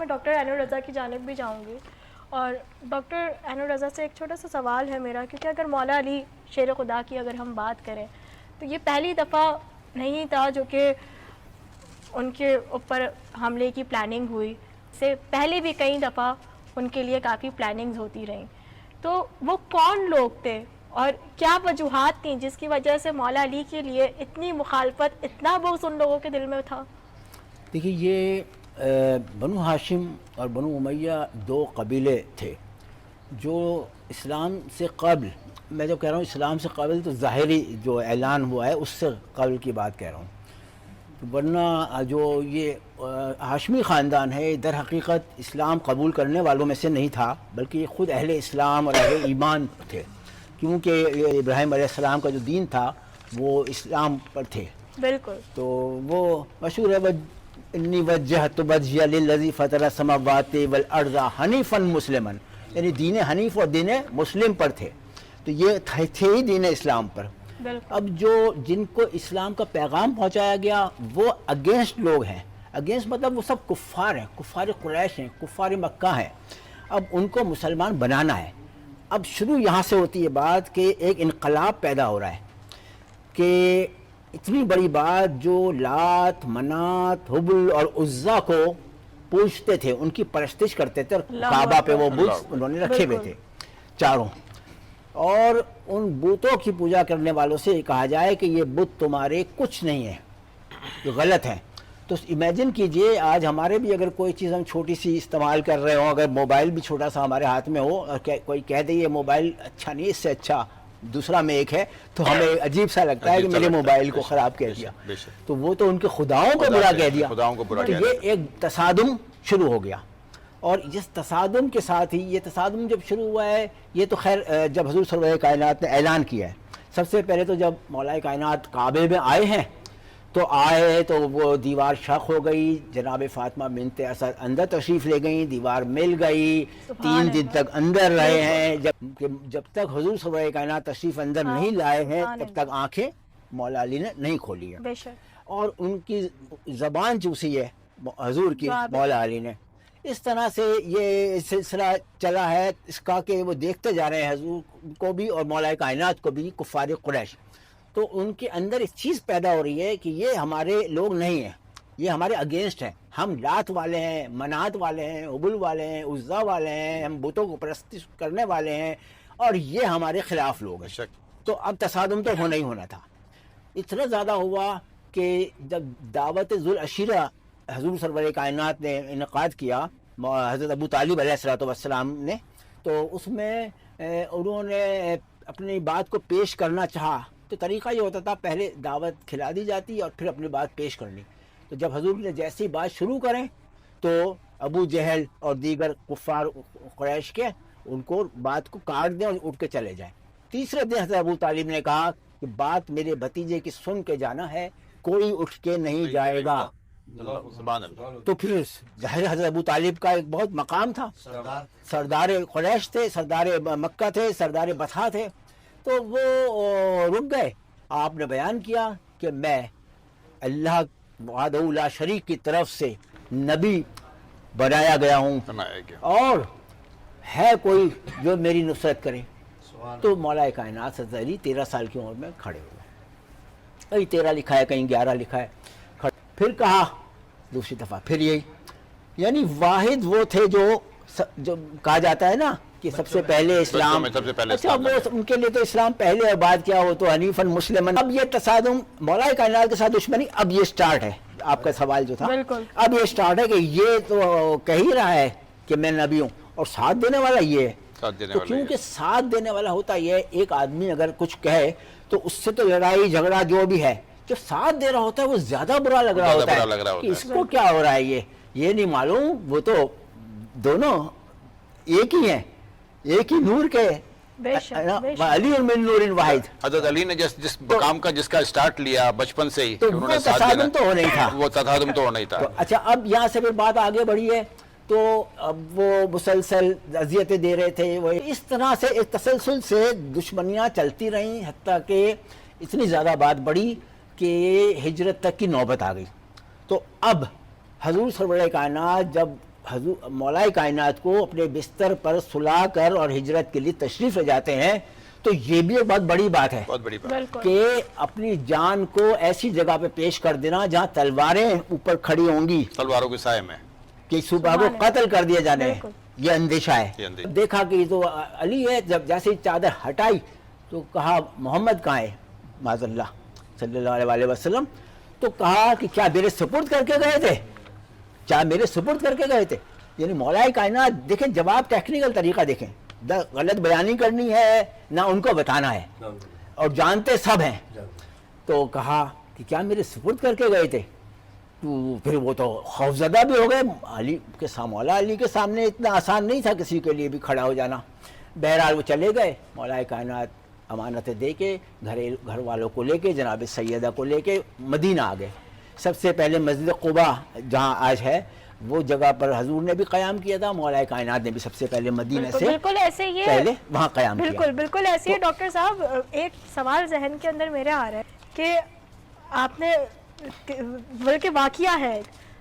میں ڈاکٹر اینور رضا کی جانب بھی جاؤں گی، اور ڈاکٹر اینور رضا سے ایک چھوٹا سا سوال ہے میرا، کیونکہ اگر مولا علی شیر خدا کی اگر ہم بات کریں تو یہ پہلی دفعہ نہیں تھا جو کہ ان کے اوپر حملے کی پلاننگ ہوئی، سے پہلے بھی کئی دفعہ ان کے لیے کافی پلاننگز ہوتی رہیں. تو وہ کون لوگ تھے اور کیا وجوہات تھیں جس کی وجہ سے مولا علی کے لیے اتنی مخالفت، اتنا بغض ان لوگوں کے دل میں تھا؟ دیکھیے، یہ بنو ہاشم اور بنو امیہ دو قبیلے تھے جو اسلام سے قبل، میں جو کہہ رہا ہوں اسلام سے قبل تو ظاہری جو اعلان ہوا ہے اس سے قبل کی بات کہہ رہا ہوں. ورنہ جو یہ ہاشمی خاندان ہے در حقیقت اسلام قبول کرنے والوں میں سے نہیں تھا، بلکہ یہ خود اہل اسلام اور اہل ایمان تھے، کیونکہ ابراہیم علیہ السلام کا جو دین تھا وہ اسلام پر تھے. بالکل. تو وہ مشہور ہے انی وجہت وجہی للذی فطر السماوات والارض حنیفا مسلما، یعنی دین حنیف اور دین مسلم پر تھے. تو یہ تھے ہی دین اسلام پر. اب جو جن کو اسلام کا پیغام پہنچایا گیا وہ اگینسٹ لوگ ہیں. اگینسٹ مطلب وہ سب کفار ہیں، کفار قریش ہیں، کفار مکہ ہیں. اب ان کو مسلمان بنانا ہے. اب شروع یہاں سے ہوتی ہے بات کہ ایک انقلاب پیدا ہو رہا ہے کہ اتنی بڑی بات جو لات، منات، حبل اور عزا کو پوجتے تھے، ان کی پرستش کرتے تھے، اور کعبہ پہ وہ بت انہوں نے رکھے ہوئے تھے چاروں، اور ان بتوں کی پوجا کرنے والوں سے کہا جائے کہ یہ بت تمہارے کچھ نہیں ہے، یہ غلط ہے. تو امیجن کیجئے آج ہمارے بھی اگر کوئی چیز ہم چھوٹی سی استعمال کر رہے ہوں، اگر موبائل بھی چھوٹا سا ہمارے ہاتھ میں ہو اور کوئی کہہ دے یہ موبائل اچھا نہیں، اس سے اچھا دوسرا میں ایک ہے، تو ہمیں عجیب سا لگتا ہے کہ میرے موبائل کو خراب کہہ دیا. تو وہ تو ان کے خداؤں کو برا کہہ دیا. تو یہ ایک تصادم شروع ہو گیا، اور اس تصادم کے ساتھ ہی یہ تصادم جب شروع ہوا ہے، یہ تو خیر جب حضور صلی اللہ علیہ کائنات نے اعلان کیا ہے، سب سے پہلے تو جب مولا کائنات کعبے میں آئے ہیں تو آئے تو وہ دیوار شق ہو گئی، جناب فاطمہ بنت اسد اندر تشریف لے گئیں، دیوار مل گئی، 3 دن تک اندر رہے ہیں. جب تک حضور صلی اللہ علیہ کائنات تشریف اندر نہیں لائے ہیں تب تک آنکھیں مولا علی نے نہیں کھولی ہیں، اور ان کی زبان چوسی ہے حضور کی مولا علی نے. اس طرح سے یہ سلسلہ چلا ہے اس کا کہ وہ دیکھتے جا رہے ہیں حضور کو بھی اور مولا کائنات کو بھی کفار قریش. تو ان کے اندر اس چیز پیدا ہو رہی ہے کہ یہ ہمارے لوگ نہیں ہیں، یہ ہمارے اگینسٹ ہیں، ہم لات والے ہیں، منات والے ہیں، حبل والے ہیں، عزا والے ہیں، ہم بتوں کو پرست کرنے والے ہیں، اور یہ ہمارے خلاف لوگ ہیں. تو اب تصادم تو ہونا ہی ہونا تھا. اتنا زیادہ ہوا کہ جب دعوت ذوالعشیرہ حضور صلی اللہ علیہ کائنات نے انعقاد کیا حضرت ابو طالب علیہ السلام نے، تو اس میں انہوں نے اپنی بات کو پیش کرنا چاہا. تو طریقہ یہ ہوتا تھا پہلے دعوت کھلا دی جاتی اور پھر اپنی بات پیش کرنی. تو جب حضور نے جیسی بات شروع کریں تو ابو جہل اور دیگر کفار قریش کے ان کو بات کو کاٹ دیں اور اٹھ کے چلے جائیں. تیسرے دن حضرت ابو طالب نے کہا کہ بات میرے بھتیجے کی سن کے جانا ہے، کوئی اٹھ کے نہیں جائے گا. تو پھر ظاہر حضرت ابو طالب کا ایک بہت مقام تھا، سردار قریش تھے، سردار مکہ تھے، سردار بطحا تھے. تو وہ رک گئے. آپ نے بیان کیا کہ میں اللہ وحدہ لا شریک کی طرف سے نبی بنایا گیا ہوں، اور ہے کوئی جو میری نصرت کرے. تو مولا کائنات حضرت علی 13 سال کی عمر میں کھڑے ہوئے، کہیں 13 لکھا ہے کہیں 11 لکھا ہے. پھر کہا دوسری دفعہ پھر یہی، یعنی واحد وہ تھے جو کہا جاتا ہے نا کہ سب سے پہلے اسلام. اچھا وہ ان کے لیے تو اسلام پہلے اور بعد کیا ہو تو حنیفاً مسلماً. اب یہ تصادم مولا کائنات کے ساتھ دشمنی اب یہ سٹارٹ ہے. آپ کا سوال جو تھا اب یہ سٹارٹ ہے کہ یہ تو کہہ ہی رہا ہے کہ میں نبی ہوں اور ساتھ دینے والا یہ ہے. تو کیونکہ ساتھ دینے والا ہوتا یہ ایک آدمی اگر کچھ کہے تو اس سے تو لڑائی جھگڑا جو بھی ہے، جو ساتھ دے رہا ہوتا ہے وہ زیادہ برا لگ رہا ہوتا ہے کہ اس کو کیا ہو رہا ہے، یہ نہیں معلوم. وہ تو دونوں ایک ہی ہیں، ایک ہی نور کے، علی من نور واحد. حضرت علی نے جس مقام کا جس کا سٹارٹ لیا بچپن سے ہی، تو وہ تصادم تو ہونا ہی تھا، وہ تصادم تو ہونا ہی تھا. اچھا اب یہاں سے پھر بات آگے بڑھی ہے تو اب وہ مسلسل اذیتیں دے رہے تھے. وہ اس طرح سے ایک تسلسل سے دشمنیاں چلتی رہیں حتیٰ کہ اتنی زیادہ بات بڑھی کہ ہجرت تک کی نوبت آ گئی. تو اب حضور صلی اللہ علیہ کائنات جب حضور مولا کائنات کو اپنے بستر پر سلا کر اور ہجرت کے لیے تشریف لے جاتے ہیں تو یہ بھی ایک بہت بڑی بات ہے بہت بڑی بات. بالکل کہ اپنی جان کو ایسی جگہ پہ پیش کر دینا جہاں تلواریں اوپر کھڑی ہوں گی تلواروں کے سائے میں. کہ صبح کو قتل کر دیا جانے بالکل. یہ اندیشہ ہے. یہ اندیشہ. دیکھا کہ یہ تو علی ہے. جب جیسے ہی چادر ہٹائی تو کہا محمد کہاں ہے معاذ اللہ صلی اللہ علیہ وسلم. تو کہا کہ کیا میرے سپرد کر کے گئے تھے, کیا میرے سپرد کر کے گئے تھے. یعنی مولا کائنات دیکھیں جواب ٹیکنیکل طریقہ دیکھیں, غلط بیانی کرنی ہے نہ ان کو بتانا ہے اور جانتے سب ہیں. تو کہا کہ کیا میرے سپرد کر کے گئے تھے. تو پھر وہ تو خوفزدہ بھی ہو گئے. علی کے مولا علی کے سامنے اتنا آسان نہیں تھا کسی کے لیے بھی کھڑا ہو جانا. بہرحال وہ چلے گئے, مولا کائنات امانتیں دے کے گھر والوں کو لے کے جناب سیدہ کو لے کے مدینہ آ گئے. سب سے پہلے مسجد قباء جہاں آج ہے وہ جگہ پر حضور نے بھی قیام کیا تھا, مولا کائنات نے بھی سب سے پہلے مدینہ سے بالکل ایسے یہ پہلے وہاں قیام کیا. بالکل بالکل ایسے ہی. ڈاکٹر صاحب ایک سوال ذہن کے اندر میرے آ رہا ہے کہ آپ نے بلکہ واقعہ ہے,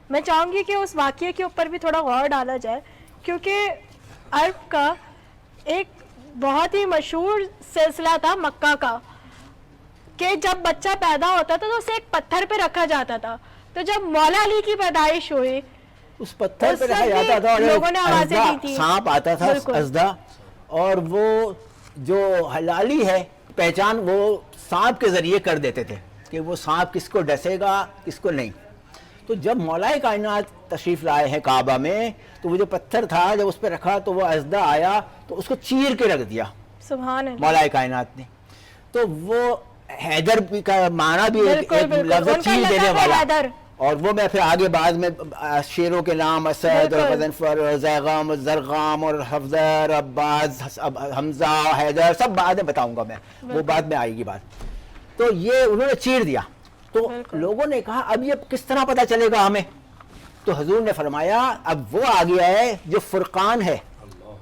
میں چاہوں گی کہ اس واقعے کے اوپر بھی تھوڑا غور ڈالا جائے کیونکہ عرب کا ایک بہت ہی مشہور سلسلہ تھا مکہ کا کہ جب بچہ پیدا ہوتا تھا تو اسے ایک پتھر پہ رکھا جاتا تھا. تو جب مولا علی کی پیدائش ہوئی اس پتھر پہ رکھا جاتا تھا اور لوگوں نے آوازیں دی تھی, سانپ آتا تھا ازدا, اور وہ جو حلالی ہے پہچان وہ سانپ کے ذریعے کر دیتے تھے کہ وہ سانپ کس کو ڈسے گا کس کو نہیں. تو جب مولا کائنات تشریف لائے ہیں کعبہ میں تو وہ جو پتھر تھا جب اس پہ رکھا تو وہ ازدا آیا تو اس کو چیر کے رکھ دیا سبحان اللہ مولا کائنات نے. تو وہ حیدر کا معنی بھی ایک لفظ چیر دینے والا, اور وہ میں پھر آگے بعد میں شیروں کے نام اسد اور غضنفر اور زیغام اور زرغام اور حفظر عباس حمزہ حیدر سب بعد میں بتاؤں گا میں, وہ بعد میں آئے گی بات. تو یہ انہوں نے چیر دیا. تو لوگوں نے کہا اب یہ کس طرح پتہ چلے گا ہمیں. تو حضور نے فرمایا اب وہ آ گیا ہے جو فرقان ہے,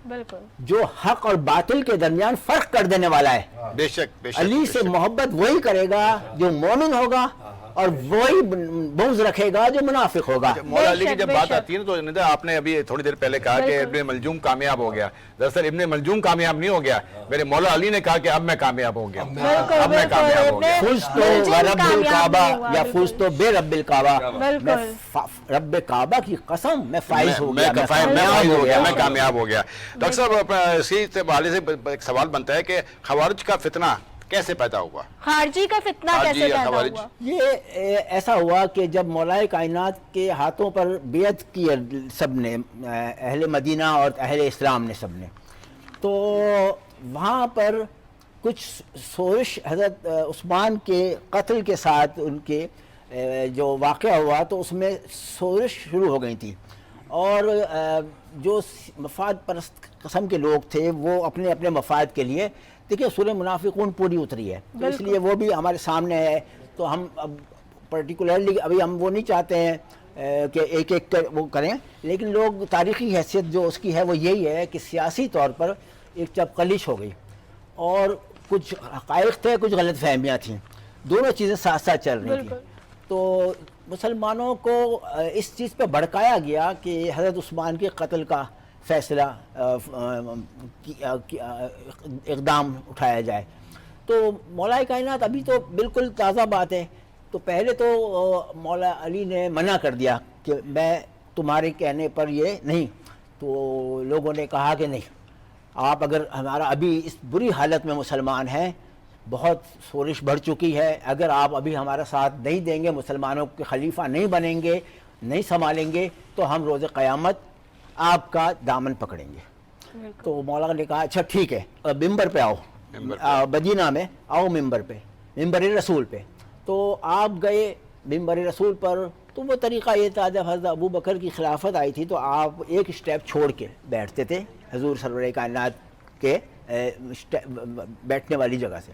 بالکل جو حق اور باطل کے درمیان فرق کر دینے والا ہے. بے شک بے شک. علی سے محبت وہی کرے گا جو مومن ہوگا اور وہی بغض رکھے گا جو منافق ہوگا. مولا علی کی جب بات آتی ہے نا تو ندا آپ نے ابھی تھوڑی دیر پہلے کہا کہ ابن ملجوم کامیاب ہو گیا. دراصل ابن ملجوم کامیاب نہیں ہو گیا, میرے مولا علی نے کہا کہ اب میں کامیاب ہو گیا, اب میں کامیاب ہو گیا. فزت برب الکعبہ یا فزت برب الکعبہ, رب کعبہ کی قسم میں فائز ہو گیا, میں کامیاب ہو گیا. ڈاکٹر صاحب اسی حوالے سے ایک سوال بنتا ہے کہ خوارج کا فتنہ کیسے پیدا ہوا, خارجی کا فتنہ کیسے پیدا ہوا. یہ ایسا ہوا کہ جب مولا کائنات کے ہاتھوں پر بیعت کی سب نے, اہل مدینہ اور اہل اسلام نے سب نے, تو وہاں پر کچھ سوزش حضرت عثمان کے قتل کے ساتھ ان کے جو واقعہ ہوا تو اس میں سوزش شروع ہو گئی تھی, اور جو مفاد پرست قسم کے لوگ تھے وہ اپنے اپنے مفاد کے لیے, دیکھیں سورہ منافقون پوری اتری ہے تو اس لیے وہ بھی ہمارے سامنے ہے. تو ہم اب پرٹیکولرلی ابھی ہم وہ نہیں چاہتے ہیں کہ ایک ایک وہ کریں, لیکن لوگ تاریخی حیثیت جو اس کی ہے وہ یہی ہے کہ سیاسی طور پر ایک چپقلش ہو گئی اور کچھ حقائق تھے کچھ غلط فہمیاں تھیں, دونوں چیزیں ساتھ ساتھ چل رہی تھیں. تو مسلمانوں کو اس چیز پہ بھڑکایا گیا کہ حضرت عثمان کے قتل کا فیصلہ اقدام اٹھایا جائے. تو مولا کائنات ابھی تو بالکل تازہ بات ہے, تو پہلے تو مولا علی نے منع کر دیا کہ میں تمہارے کہنے پر یہ نہیں. تو لوگوں نے کہا کہ نہیں, آپ اگر ہمارا ابھی اس بری حالت میں مسلمان ہیں, بہت شورش بڑھ چکی ہے, اگر آپ ابھی ہمارا ساتھ نہیں دیں گے, مسلمانوں کے خلیفہ نہیں بنیں گے, نہیں سنبھالیں گے, تو ہم روز قیامت آپ کا دامن پکڑیں گے. تو مولا نے کہا اچھا ٹھیک ہے, ممبر پہ آؤ, مدینہ میں آؤ ممبر پہ, ممبر رسول پہ. تو آپ گئے ممبر رسول پر. تو وہ طریقہ یہ تھا جب حضرت ابو بکر کی خلافت آئی تھی تو آپ ایک اسٹیپ چھوڑ کے بیٹھتے تھے حضور سرور کائنات کے بیٹھنے والی جگہ سے.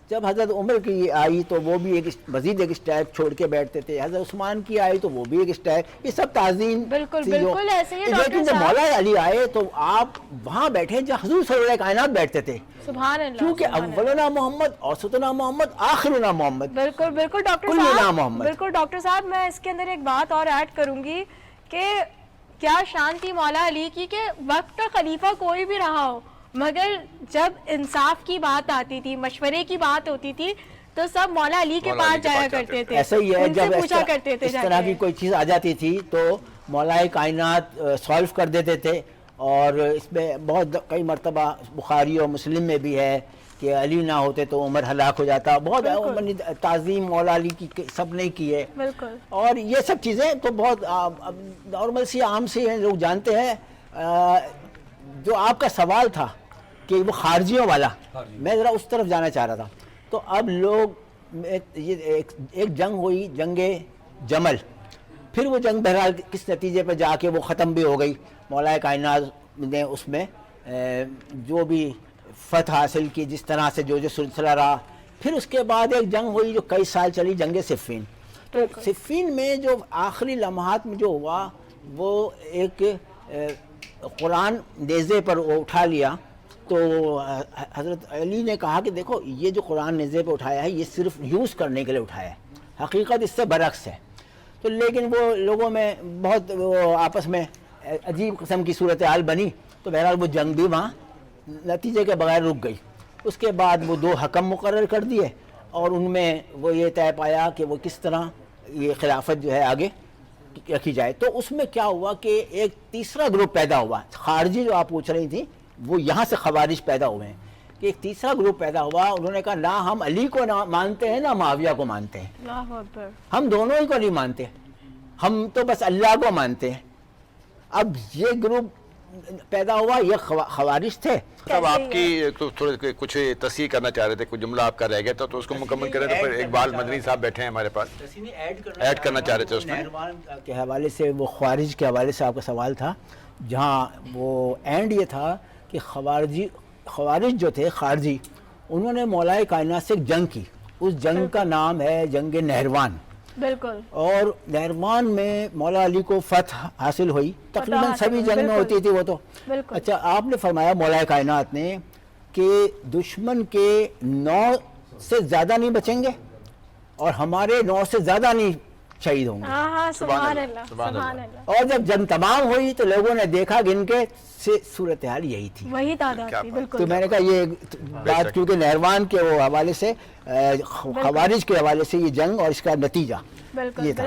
جب حضرت عمر کی آئی تو وہ بھی ایک مزید ایک اسٹیپ چھوڑ کے بیٹھتے تھے, حضرت عثمان کی آئی تو وہ بھی ایک اسٹیپ, یہ سب تعظیم. بالکل ایسے ہی. لیکن جب مولا علی آئے تو آپ وہاں بیٹھے جہاں حضور سرور کائنات بیٹھتے تھے, سبحان اللہ, کیونکہ اولنا محمد, اوسطنا محمد, آخرنا محمد. بالکل ڈاکٹر صاحب, بالکل ڈاکٹر صاحب, میں اس کے اندر ایک بات اور ایڈ کروں گی کہ کیا شان تھی مولا علی کی کہ وقت کا خلیفہ کوئی بھی رہا ہو مگر جب انصاف کی بات آتی تھی، مشورے کی بات ہوتی تھی تو سب مولا علی کے پاس جایا کرتے تھے، ایسا ہی ہے، ان سے جب پوچھا کرتے تھے اس طرح کی کوئی چیز آ جاتی تھی تو مولا کائنات سالو کر دیتے تھے. اور اس میں بہت کئی مرتبہ بخاری اور مسلم میں بھی ہے کہ علی نہ ہوتے تو عمر ہلاک ہو جاتا. بہت تعظیم مولا علی کی سب نے کی ہے. بالکل. اور یہ سب چیزیں تو بہت نارمل سی عام سی ہیں، لوگ جانتے ہیں. جو آپ کا سوال تھا کہ وہ خارجیوں والا، میں ذرا اس طرف جانا چاہ رہا تھا. تو اب لوگ ایک جنگ ہوئی، جنگ جمل. پھر وہ جنگ بہرحال کس نتیجے پہ جا کے وہ ختم بھی ہو گئی. مولا کائنات نے اس میں جو بھی فتح حاصل کی، جس طرح سے جو سلسلہ رہا. پھر اس کے بعد ایک جنگ ہوئی جو کئی سال چلی، جنگ صفین. تو صفین میں جو آخری لمحات میں جو ہوا وہ ایک قرآن نیزے پر اٹھا لیا. تو حضرت علی نے کہا کہ دیکھو یہ جو قرآن نیزے پہ اٹھایا ہے یہ صرف یوز کرنے کے لیے اٹھایا ہے، حقیقت اس سے برعکس ہے. تو لیکن وہ لوگوں میں بہت وہ آپس میں عجیب قسم کی صورتحال بنی. تو بہرحال وہ جنگ بھی وہاں نتیجے کے بغیر رک گئی. اس کے بعد وہ 2 حکم مقرر کر دیے اور ان میں وہ یہ طے پایا کہ وہ کس طرح یہ خلافت جو ہے آگے رکھی جائے. تو اس میں کیا ہوا کہ ایک تیسرا گروپ پیدا ہوا. خارجی جو آپ پوچھ رہی تھیں وہ یہاں سے خوارج پیدا ہوئے ہیں کہ ایک تیسرا گروپ پیدا ہوا. انہوں نے کہا نہ ہم علی کو نہ مانتے ہیں نہ معاویہ کو مانتے ہیں، اللہ اکبر، ہم دونوں ہی کو نہیں مانتے، ہم تو بس اللہ کو مانتے ہیں. اب یہ گروپ پیدا ہوا، یہ خوارج تھے. اب آپ کی تو تھوڑے کچھ تصحیح کرنا چاہ رہے تھے، کچھ جملہ آپ کا رہ گیا تھا تو اس کو مکمل کریں. تو پھر اقبال مدنی صاحب بیٹھے ہیں ہمارے پاس، ایڈ کرنا چاہ رہے تھے اس میں. نہروان کے حوالے سے، وہ خوارج کے حوالے سے آپ کا سوال تھا، جہاں وہ اینڈ یہ تھا کہ خوارج جو تھے خارجی، انہوں نے مولا کائنات سے ایک جنگ کی. اس جنگ کا نام ہے جنگ نہروان. بالکل. اور نہروان میں مولا علی کو فتح حاصل ہوئی. تقریباً سبھی جنگ میں ہوتی تھی وہ تو. اچھا، آپ نے فرمایا مولا کائنات نے کہ دشمن کے 9 سے زیادہ نہیں بچیں گے اور ہمارے 9 سے زیادہ نہیں شہید ہوں گے. ہاں، سبحان اللہ، سبحان اللہ. اور جب جنگ تمام ہوئی تو لوگوں نے دیکھا گن کے صورتحال یہی تھی، وہی تعداد تھی. بالکل. تو میں نے کہا یہ بات کیونکہ نہروان کے وہ حوالے سے خوارج کے حوالے سے یہ جنگ اور اس کا نتیجہ بالکل یہ تھا.